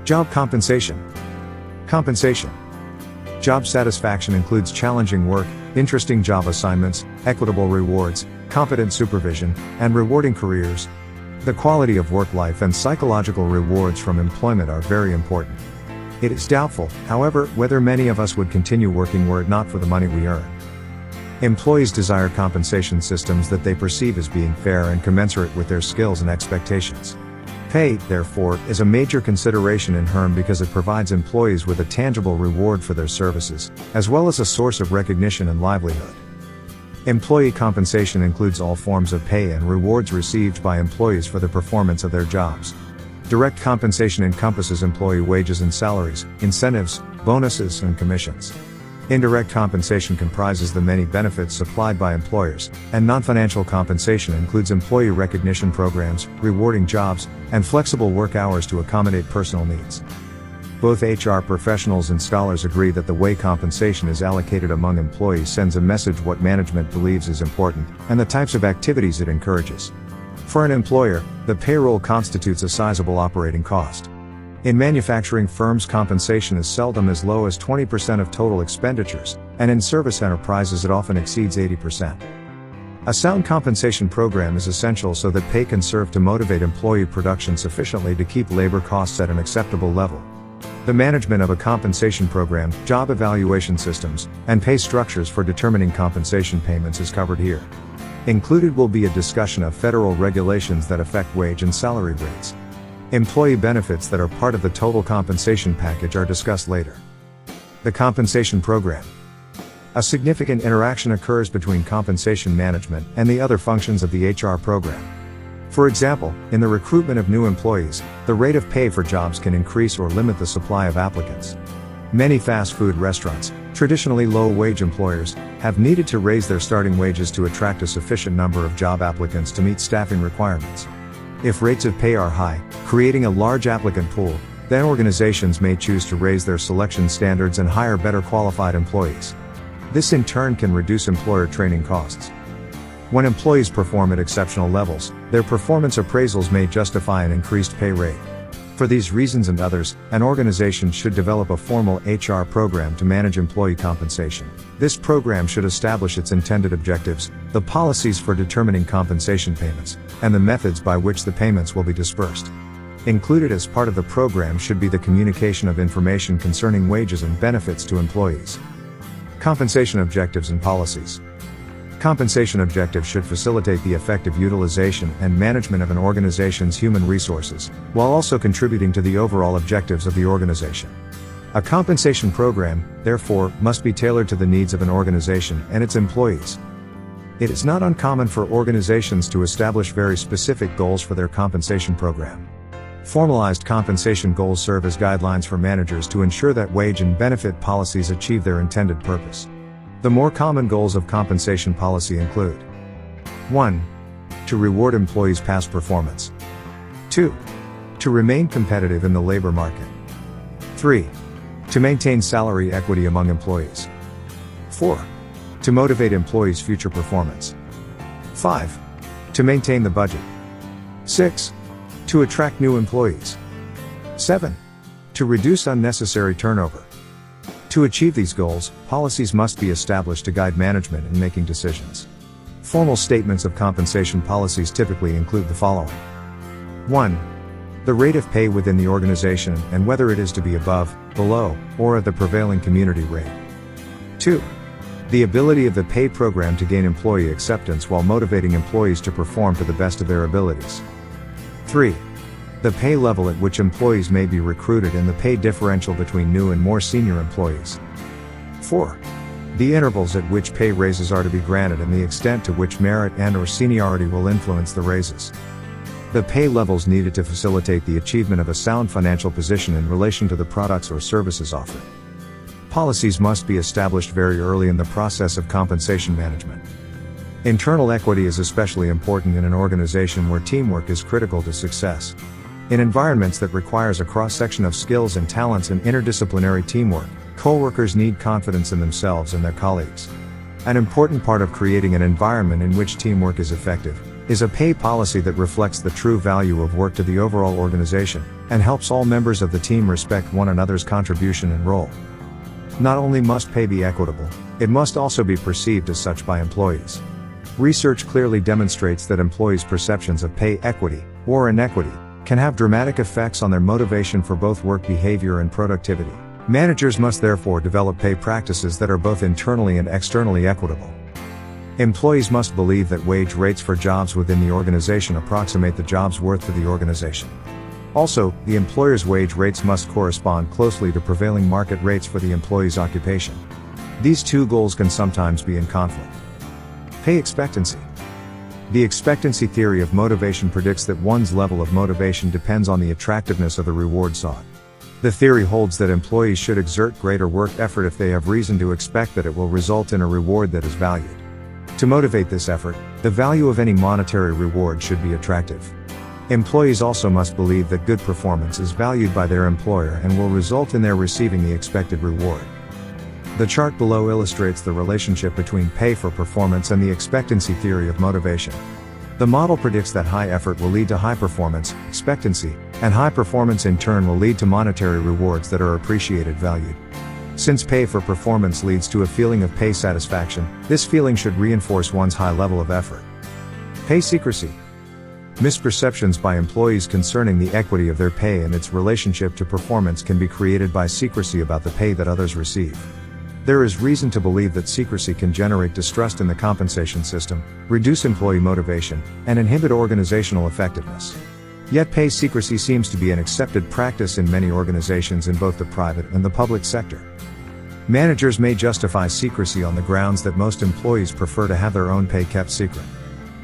Job compensation. Compensation. Job satisfaction includes challenging work, interesting job assignments, equitable rewards, competent supervision, and rewarding careers. The quality of work life and psychological rewards from employment are very important. It is doubtful, however, whether many of us would continue working were it not for the money we earn. Employees desire compensation systems that they perceive as being fair and commensurate with their skills and expectations. Pay, therefore, is a major consideration in HRM because it provides employees with a tangible reward for their services, as well as a source of recognition and livelihood. Employee compensation includes all forms of pay and rewards received by employees for the performance of their jobs. Direct compensation encompasses employee wages and salaries, incentives, bonuses, and commissions. Indirect compensation comprises the many benefits supplied by employers, and nonfinancial compensation includes employee recognition programs, rewarding jobs, and flexible work hours to accommodate personal needs. Both HR professionals and scholars agree that the way compensation is allocated among employees sends a message what management believes is important, and the types of activities it encourages. For an employer, the payroll constitutes a sizable operating cost. In manufacturing firms, compensation is seldom as low as 20% of total expenditures, and in service enterprises it often exceeds 80%. A sound compensation program is essential so that pay can serve to motivate employee production sufficiently to keep labor costs at an acceptable level. The management of a compensation program, job evaluation systems, and pay structures for determining compensation payments is covered here. Included will be a discussion of federal regulations that affect wage and salary rates. Employee benefits that are part of the total compensation package are discussed later. The compensation program. A significant interaction occurs between compensation management and the other functions of the HR program. For example, in the recruitment of new employees, the rate of pay for jobs can increase or limit the supply of applicants. Many fast food restaurants, traditionally low-wage employers, have needed to raise their starting wages to attract a sufficient number of job applicants to meet staffing requirements. If rates of pay are high, creating a large applicant pool, then organizations may choose to raise their selection standards and hire better qualified employees. This in turn can reduce employer training costs. When employees perform at exceptional levels, their performance appraisals may justify an increased pay rate. For these reasons and others, an organization should develop a formal HR program to manage employee compensation. This program should establish its intended objectives, the policies for determining compensation payments, and the methods by which the payments will be dispersed. Included as part of the program should be the communication of information concerning wages and benefits to employees. Compensation objectives and policies. Compensation objectives should facilitate the effective utilization and management of an organization's human resources, while also contributing to the overall objectives of the organization. A compensation program, therefore, must be tailored to the needs of an organization and its employees. It is not uncommon for organizations to establish very specific goals for their compensation program. Formalized compensation goals serve as guidelines for managers to ensure that wage and benefit policies achieve their intended purpose. The more common goals of compensation policy include 1. To reward employees' past performance. 2. To remain competitive in the labor market. 3. To maintain salary equity among employees. 4. To motivate employees' future performance. 5. To maintain the budget. 6. To attract new employees. 7. To reduce unnecessary turnover. To achieve these goals, policies must be established to guide management in making decisions. Formal statements of compensation policies typically include the following. 1. The rate of pay within the organization and whether it is to be above, below, or at the prevailing community rate. 2. The ability of the pay program to gain employee acceptance while motivating employees to perform to the best of their abilities. 3. The pay level at which employees may be recruited and the pay differential between new and more senior employees. 4. The intervals at which pay raises are to be granted and the extent to which merit and/or seniority will influence the raises. The pay levels needed to facilitate the achievement of a sound financial position in relation to the products or services offered. Policies must be established very early in the process of compensation management. Internal equity is especially important in an organization where teamwork is critical to success. In environments that requires a cross-section of skills and talents and interdisciplinary teamwork, co-workers need confidence in themselves and their colleagues. An important part of creating an environment in which teamwork is effective is a pay policy that reflects the true value of work to the overall organization, and helps all members of the team respect one another's contribution and role. Not only must pay be equitable, it must also be perceived as such by employees. Research clearly demonstrates that employees' perceptions of pay equity, or inequity, can have dramatic effects on their motivation for both work behavior and productivity. Managers must therefore develop pay practices that are both internally and externally equitable. Employees must believe that wage rates for jobs within the organization approximate the job's worth to the organization. Also, the employer's wage rates must correspond closely to prevailing market rates for the employee's occupation. These two goals can sometimes be in conflict. Pay expectancy. The expectancy theory of motivation predicts that one's level of motivation depends on the attractiveness of the reward sought. The theory holds that employees should exert greater work effort if they have reason to expect that it will result in a reward that is valued. To motivate this effort, the value of any monetary reward should be attractive. Employees also must believe that good performance is valued by their employer and will result in their receiving the expected reward. The chart below illustrates the relationship between pay for performance and the expectancy theory of motivation. The model predicts that high effort will lead to high performance, expectancy, and high performance in turn will lead to monetary rewards that are appreciated, valued. Since pay for performance leads to a feeling of pay satisfaction, this feeling should reinforce one's high level of effort. Pay secrecy. Misperceptions by employees concerning the equity of their pay and its relationship to performance can be created by secrecy about the pay that others receive. There is reason to believe that secrecy can generate distrust in the compensation system, reduce employee motivation, and inhibit organizational effectiveness. Yet pay secrecy seems to be an accepted practice in many organizations in both the private and the public sector. Managers may justify secrecy on the grounds that most employees prefer to have their own pay kept secret.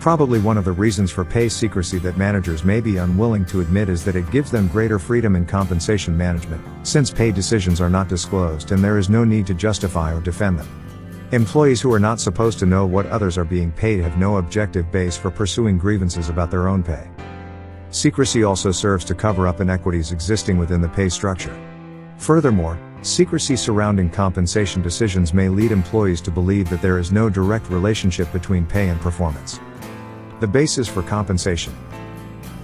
Probably one of the reasons for pay secrecy that managers may be unwilling to admit is that it gives them greater freedom in compensation management, since pay decisions are not disclosed and there is no need to justify or defend them. Employees who are not supposed to know what others are being paid have no objective base for pursuing grievances about their own pay. Secrecy also serves to cover up inequities existing within the pay structure. Furthermore, secrecy surrounding compensation decisions may lead employees to believe that there is no direct relationship between pay and performance. The basis for compensation.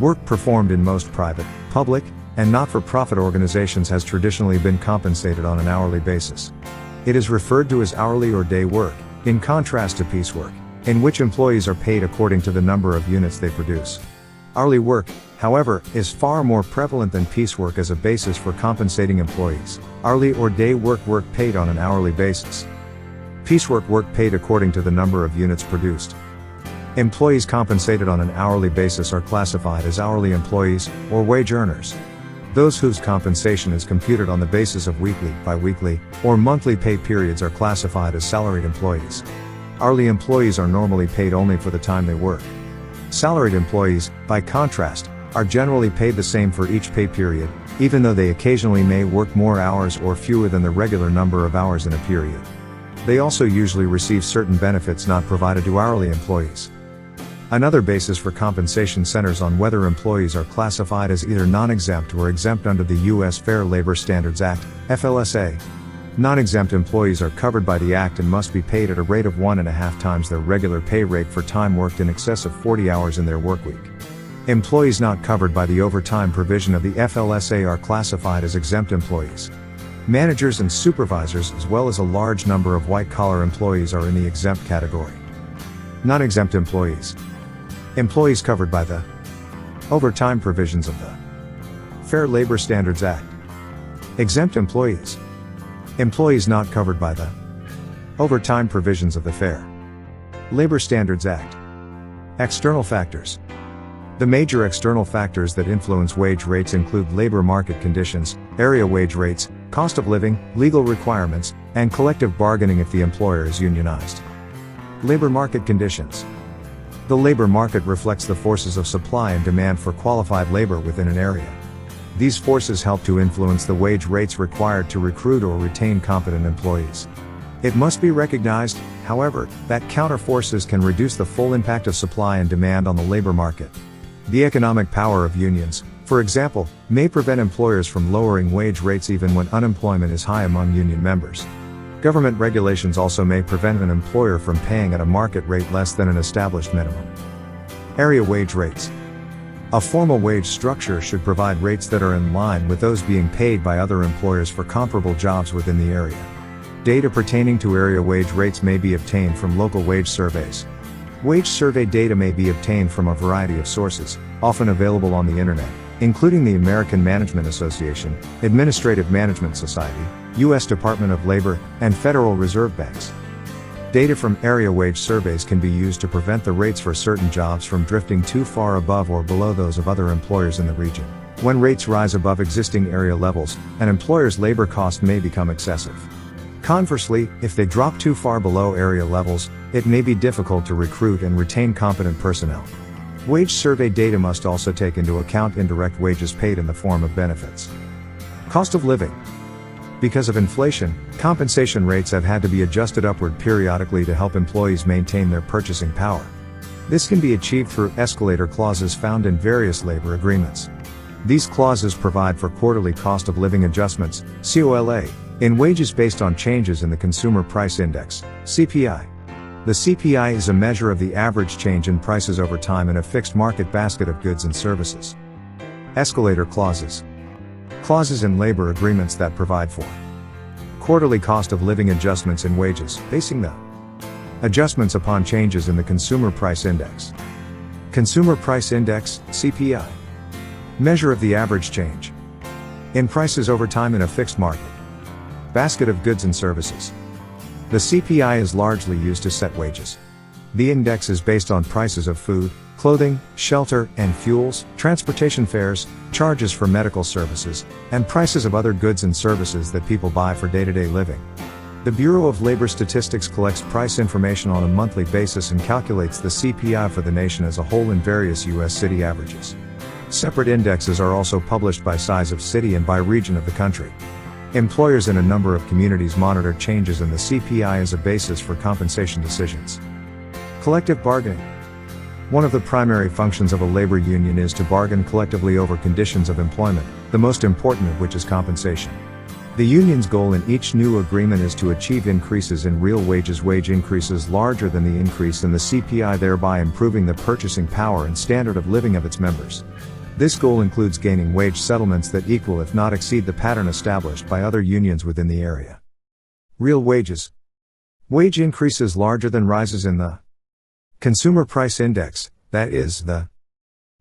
Work performed in most private, public, and not-for-profit organizations has traditionally been compensated on an hourly basis. It is referred to as hourly or day work, in contrast to piecework, in which employees are paid according to the number of units they produce. Hourly work, however, is far more prevalent than piecework as a basis for compensating employees. Hourly or day work paid on an hourly basis. Piecework work paid according to the number of units produced. Employees compensated on an hourly basis are classified as hourly employees, or wage earners. Those whose compensation is computed on the basis of weekly, bi-weekly, or monthly pay periods are classified as salaried employees. Hourly employees are normally paid only for the time they work. Salaried employees, by contrast, are generally paid the same for each pay period, even though they occasionally may work more hours or fewer than the regular number of hours in a period. They also usually receive certain benefits not provided to hourly employees. Another basis for compensation centers on whether employees are classified as either non-exempt or exempt under the U.S. Fair Labor Standards Act, FLSA. Non-exempt employees are covered by the Act and must be paid at a rate of 1.5 times their regular pay rate for time worked in excess of 40 hours in their workweek. Employees not covered by the overtime provision of the FLSA are classified as exempt employees. Managers and supervisors as well as a large number of white-collar employees are in the exempt category. Non-exempt employees. Employees covered by the overtime provisions of the Fair Labor Standards Act. Exempt employees. Employees not covered by the overtime provisions of the Fair Labor Standards Act. External factors. The major external factors that influence wage rates include labor market conditions, area wage rates, cost of living, legal requirements, and collective bargaining if the employer is unionized. Labor market conditions. The labor market reflects the forces of supply and demand for qualified labor within an area. These forces help to influence the wage rates required to recruit or retain competent employees. It must be recognized, however, that counter forces can reduce the full impact of supply and demand on the labor market. The economic power of unions, for example, may prevent employers from lowering wage rates even when unemployment is high among union members. Government regulations also may prevent an employer from paying at a market rate less than an established minimum. Area wage rates. A formal wage structure should provide rates that are in line with those being paid by other employers for comparable jobs within the area. Data pertaining to area wage rates may be obtained from local wage surveys. Wage survey data may be obtained from a variety of sources, often available on the internet, including the American Management Association, Administrative Management Society, U.S. Department of Labor, and Federal Reserve Banks. Data from area wage surveys can be used to prevent the rates for certain jobs from drifting too far above or below those of other employers in the region. When rates rise above existing area levels, an employer's labor cost may become excessive. Conversely, if they drop too far below area levels, it may be difficult to recruit and retain competent personnel. Wage survey data must also take into account indirect wages paid in the form of benefits. Cost of living. Because of inflation, compensation rates have had to be adjusted upward periodically to help employees maintain their purchasing power. This can be achieved through escalator clauses found in various labor agreements. These clauses provide for quarterly cost of living adjustments, COLA, in wages based on changes in the Consumer Price Index, CPI. The CPI is a measure of the average change in prices over time in a fixed market basket of goods and services. Escalator clauses. Clauses in labor agreements that provide for quarterly cost of living adjustments in wages, basing the adjustments upon changes in the Consumer Price Index. Consumer Price Index, CPI. Measure of the average change in prices over time in a fixed market basket of goods and services. The CPI is largely used to set wages. The index is based on prices of food, clothing, shelter and fuels, transportation fares, charges for medical services, and prices of other goods and services that people buy for day-to-day living. The Bureau of Labor Statistics collects price information on a monthly basis and calculates the CPI for the nation as a whole in various U.S. city averages. Separate indexes are also published by size of city and by region of the country. Employers in a number of communities monitor changes in the CPI as a basis for compensation decisions. Collective bargaining. One of the primary functions of a labor union is to bargain collectively over conditions of employment, the most important of which is compensation. The union's goal in each new agreement is to achieve increases in real wages, wage increases larger than the increase in the CPI, thereby improving the purchasing power and standard of living of its members. This goal includes gaining wage settlements that equal if not exceed the pattern established by other unions within the area. Real wages. Wage increases larger than rises in the Consumer Price Index, that is, the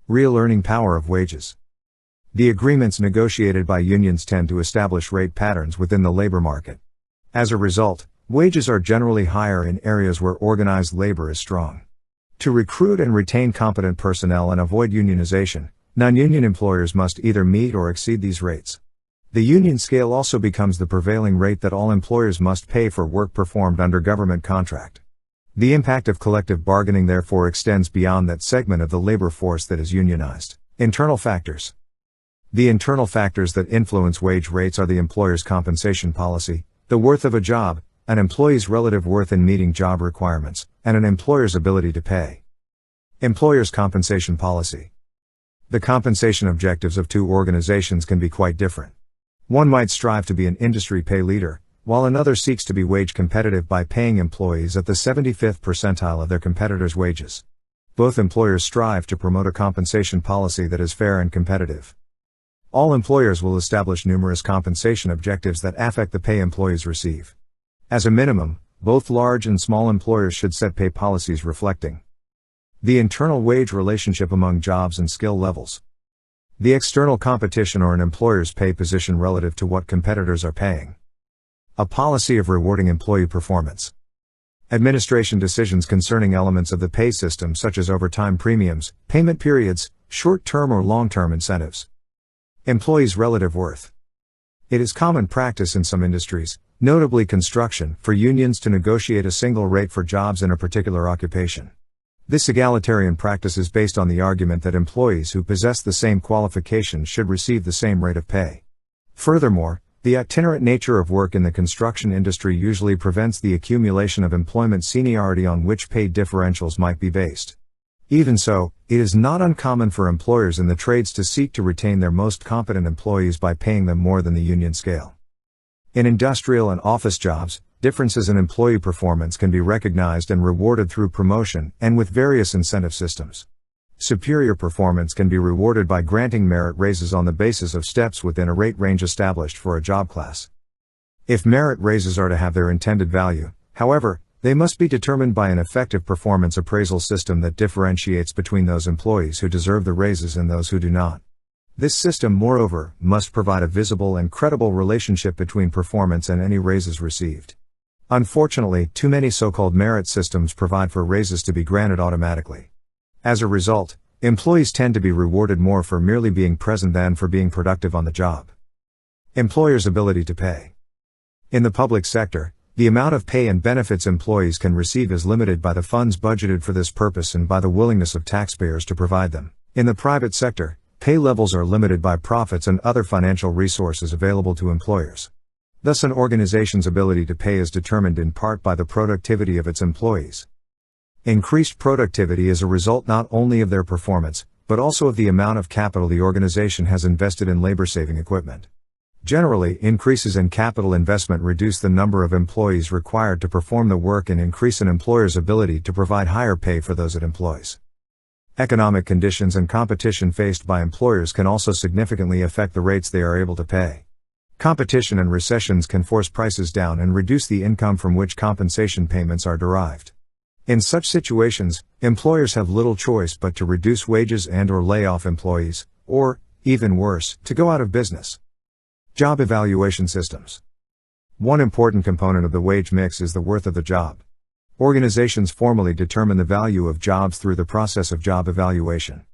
real earning power of wages. The agreements negotiated by unions tend to establish rate patterns within the labor market. As a result, wages are generally higher in areas where organized labor is strong. To recruit and retain competent personnel and avoid unionization, non-union employers must either meet or exceed these rates. The union scale also becomes the prevailing rate that all employers must pay for work performed under government contract. The impact of collective bargaining therefore extends beyond that segment of the labor force that is unionized. Internal factors. The internal factors that influence wage rates are the employer's compensation policy, the worth of a job, an employee's relative worth in meeting job requirements, and an employer's ability to pay. Employer's compensation policy. The compensation objectives of two organizations can be quite different. One might strive to be an industry pay leader, while another seeks to be wage competitive by paying employees at the 75th percentile of their competitors' wages. Both employers strive to promote a compensation policy that is fair and competitive. All employers will establish numerous compensation objectives that affect the pay employees receive. As a minimum, both large and small employers should set pay policies reflecting the internal wage relationship among jobs and skill levels, the external competition or an employer's pay position relative to what competitors are paying, a policy of rewarding employee performance, administration decisions concerning elements of the pay system such as overtime premiums, payment periods, short-term or long-term incentives, employees' relative worth. It is common practice in some industries, notably construction, for unions to negotiate a single rate for jobs in a particular occupation. This egalitarian practice is based on the argument that employees who possess the same qualifications should receive the same rate of pay. Furthermore, the itinerant nature of work in the construction industry usually prevents the accumulation of employment seniority on which pay differentials might be based. Even so, it is not uncommon for employers in the trades to seek to retain their most competent employees by paying them more than the union scale. In industrial and office jobs, differences in employee performance can be recognized and rewarded through promotion and with various incentive systems. Superior performance can be rewarded by granting merit raises on the basis of steps within a rate range established for a job class. If merit raises are to have their intended value, however, they must be determined by an effective performance appraisal system that differentiates between those employees who deserve the raises and those who do not. This system, moreover, must provide a visible and credible relationship between performance and any raises received. Unfortunately, too many so-called merit systems provide for raises to be granted automatically. As a result, employees tend to be rewarded more for merely being present than for being productive on the job. Employers' ability to pay. In the public sector, the amount of pay and benefits employees can receive is limited by the funds budgeted for this purpose and by the willingness of taxpayers to provide them. In the private sector, pay levels are limited by profits and other financial resources available to employers. Thus, an organization's ability to pay is determined in part by the productivity of its employees. Increased productivity is a result not only of their performance, but also of the amount of capital the organization has invested in labor-saving equipment. Generally, increases in capital investment reduce the number of employees required to perform the work and increase an employer's ability to provide higher pay for those it employs. Economic conditions and competition faced by employers can also significantly affect the rates they are able to pay. Competition and recessions can force prices down and reduce the income from which compensation payments are derived. In such situations, employers have little choice but to reduce wages and/or lay off employees, or, even worse, to go out of business. Job evaluation systems. One important component of the wage mix is the worth of the job. Organizations formally determine the value of jobs through the process of job evaluation.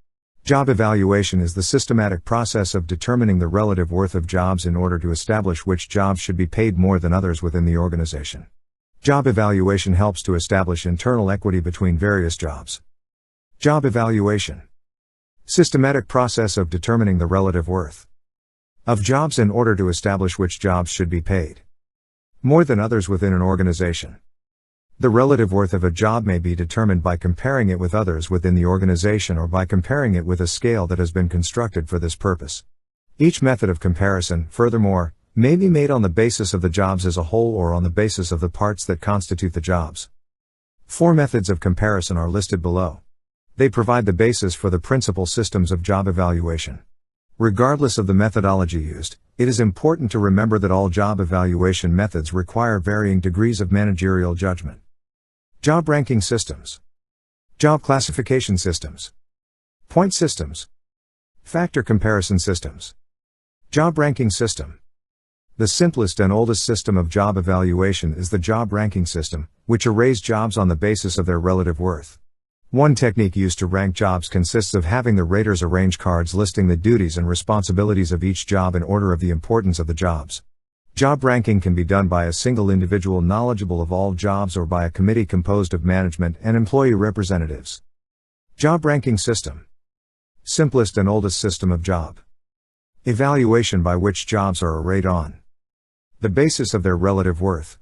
Job evaluation is the systematic process of determining the relative worth of jobs in order to establish which jobs should be paid more than others within the organization. Job evaluation helps to establish internal equity between various jobs. Job evaluation. Systematic process of determining the relative worth of jobs in order to establish which jobs should be paid more than others within an organization. The relative worth of a job may be determined by comparing it with others within the organization or by comparing it with a scale that has been constructed for this purpose. Each method of comparison, furthermore, may be made on the basis of the jobs as a whole or on the basis of the parts that constitute the jobs. 4 methods of comparison are listed below. They provide the basis for the principal systems of job evaluation. Regardless of the methodology used, it is important to remember that all job evaluation methods require varying degrees of managerial judgment. Job ranking systems. Job classification systems. Point systems. Factor comparison systems. Job ranking system. The simplest and oldest system of job evaluation is the job ranking system, which arrays jobs on the basis of their relative worth. One technique used to rank jobs consists of having the raters arrange cards listing the duties and responsibilities of each job in order of the importance of the jobs. Job ranking can be done by a single individual knowledgeable of all jobs or by a committee composed of management and employee representatives. Job ranking system. Simplest and oldest system of job evaluation by which jobs are arrayed on the basis of their relative worth.